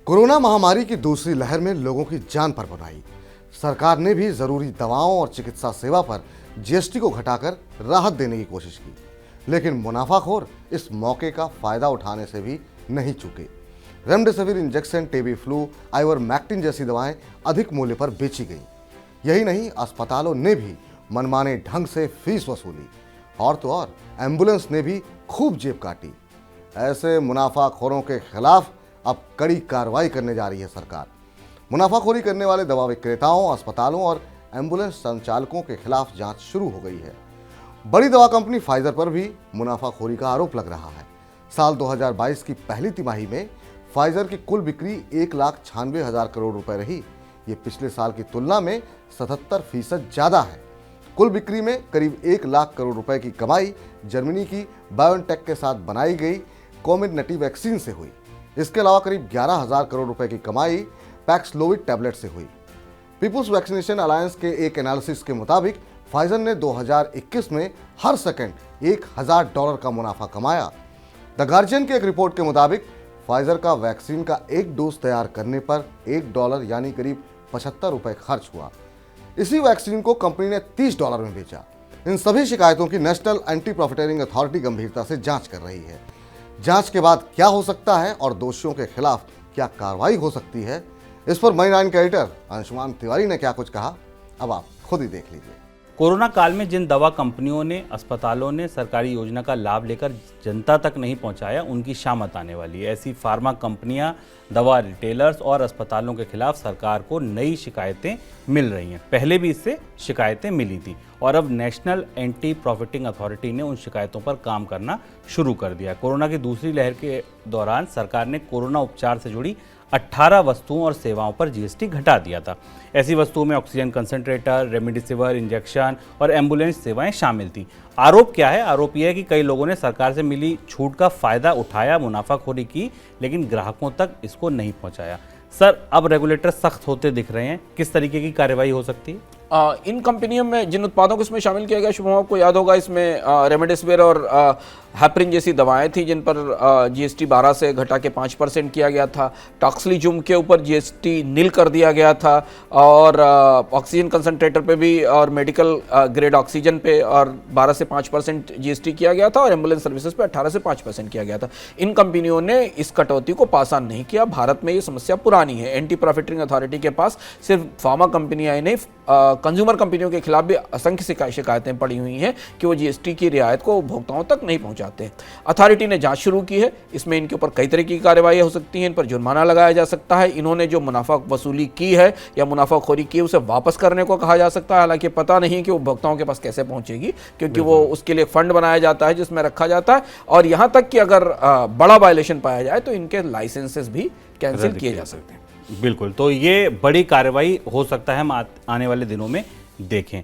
Corona महामारी की दूसरी लहर में लोगों की जान पर बनाई। सरकार ने भी जरूरी दवाओं और चिकित्सा सेवा पर जीएसटी को घटाकर राहत देने की कोशिश की, लेकिन मुनाफाखोर इस मौके का फायदा उठाने से भी नहीं चूके। रेमडेसिविर इंजेक्शन, टेबी फ्लू, आइवरमेक्टिन जैसी दवाएं अधिक मूल्य पर बेची गईं। यही नहीं, अस्पतालों ने भी मनमाने ढंग से फीस वसूली और तो और एम्बुलेंस ने भी खूब जेब काटी। ऐसे मुनाफाखोरों के खिलाफ अब कड़ी कार्रवाई करने जा रही है सरकार। मुनाफाखोरी करने वाले दवा विक्रेताओं, अस्पतालों और एम्बुलेंस संचालकों के खिलाफ जांच शुरू हो गई है। बड़ी दवा कंपनी फाइजर पर भी मुनाफाखोरी का आरोप लग रहा है। साल 2022 की पहली तिमाही में फाइजर की कुल बिक्री 1,96,000 करोड़ रुपए रही। ये पिछले साल की तुलना में 77% ज्यादा है। कुल बिक्री में करीब 1 लाख करोड़ रुपए की कमाई जर्मनी की बायोनटेक के साथ बनाई गई कोमिर्नाटी वैक्सीन से हुई। इसके अलावा करीब 11,000 करोड़ रुपए की कमाई पैक्सलोविड टैबलेट से हुई। पीपुल्स वैक्सीनेशन अलायंस के एक एनालिसिस के मुताबिक फाइजर ने 2021 में हर सेकंड $1,000 का मुनाफा कमाया। द गार्जियन की एक रिपोर्ट के मुताबिक फाइजर का वैक्सीन का एक डोज तैयार करने पर $1 यानी करीब 75 रुपए खर्च हुआ। इसी वैक्सीन को कंपनी ने $30 में बेचा। इन सभी शिकायतों की नेशनल एंटी प्रॉफिटरिंग अथॉरिटी गंभीरता से जांच कर रही है। जांच के बाद क्या हो सकता है और दोषियों के खिलाफ क्या कार्रवाई हो सकती है, इस पर मई 9 के एडिटर अंशुमान तिवारी ने क्या कुछ कहा, अब आप खुद ही देख लीजिए। कोरोना काल में जिन दवा कंपनियों ने, अस्पतालों ने सरकारी योजना का लाभ लेकर जनता तक नहीं पहुंचाया, उनकी शामत आने वाली है। ऐसी फार्मा कंपनियां, दवा रिटेलर्स और अस्पतालों के खिलाफ सरकार को नई शिकायतें मिल रही हैं। पहले भी इससे शिकायतें मिली थी और अब नेशनल एंटी प्रॉफिटिंग अथॉरिटी ने उन शिकायतों पर काम करना शुरू कर दिया। कोरोना की दूसरी लहर के दौरान सरकार ने कोरोना उपचार से जुड़ी 18 वस्तुओं और सेवाओं पर जीएसटी घटा दिया था। ऐसी वस्तुओं में ऑक्सीजन कंसंट्रेटर, रेमडेसिविर इंजेक्शन और एम्बुलेंस सेवाएं शामिल थी। आरोप क्या है? आरोप यह है कि कई लोगों ने सरकार से मिली छूट का फायदा उठाया, मुनाफाखोरी की, लेकिन ग्राहकों तक इसको नहीं पहुंचाया। सर, अब रेगुलेटर सख्त होते दिख रहे हैं, किस तरीके की कार्रवाई हो सकती है? इन कंपनियों में जिन उत्पादों को इसमें शामिल किया गया, शुभम आपको याद होगा, इसमें रेमडेसिविर और हैपरिन जैसी दवाएं थी जिन पर जीएसटी 12 से घटा के 5% किया गया था। टॉक्सलीजुम के ऊपर जीएसटी नील कर दिया गया था और ऑक्सीजन कंसंट्रेटर पे भी और मेडिकल ग्रेड ऑक्सीजन पे और 12 से 5% जीएसटी किया गया था और एम्बुलेंस सर्विसेज पे 18 से 5% किया गया था। इन कंपनियों ने इस कटौती को पास ऑन नहीं किया। भारत में ये समस्या पुरानी है। एंटी प्रॉफिटरिंग अथॉरिटी के पास सिर्फ फार्मा कंपनियां ही नहीं, कंज्यूमर कंपनियों के खिलाफ भी असंख्य शिकायतें पड़ी हुई हैं कि वो जीएसटी की रियायत को उपभोक्ताओं तक नहीं पहुंचाते। अथॉरिटी ने जांच शुरू की है। इसमें इनके ऊपर कई तरह की कार्रवाई हो सकती हैं। इन पर जुर्माना लगाया जा सकता है। इन्होंने जो मुनाफा वसूली की है या मुनाफाखोरी की है उसे वापस करने को कहा जा सकता है। हालांकि पता नहीं कि उपभोक्ताओं के पास कैसे पहुंचेगी, क्योंकि वो उसके लिए फंड बनाया जाता है जिसमें रखा जाता है। और यहां तक कि अगर बड़ा वायलेशन पाया जाए तो इनके लाइसेंसेस भी कैंसिल किए जा सकते हैं। बिल्कुल, तो ये बड़ी कार्रवाई हो सकता है, हम आने वाले दिनों में देखें।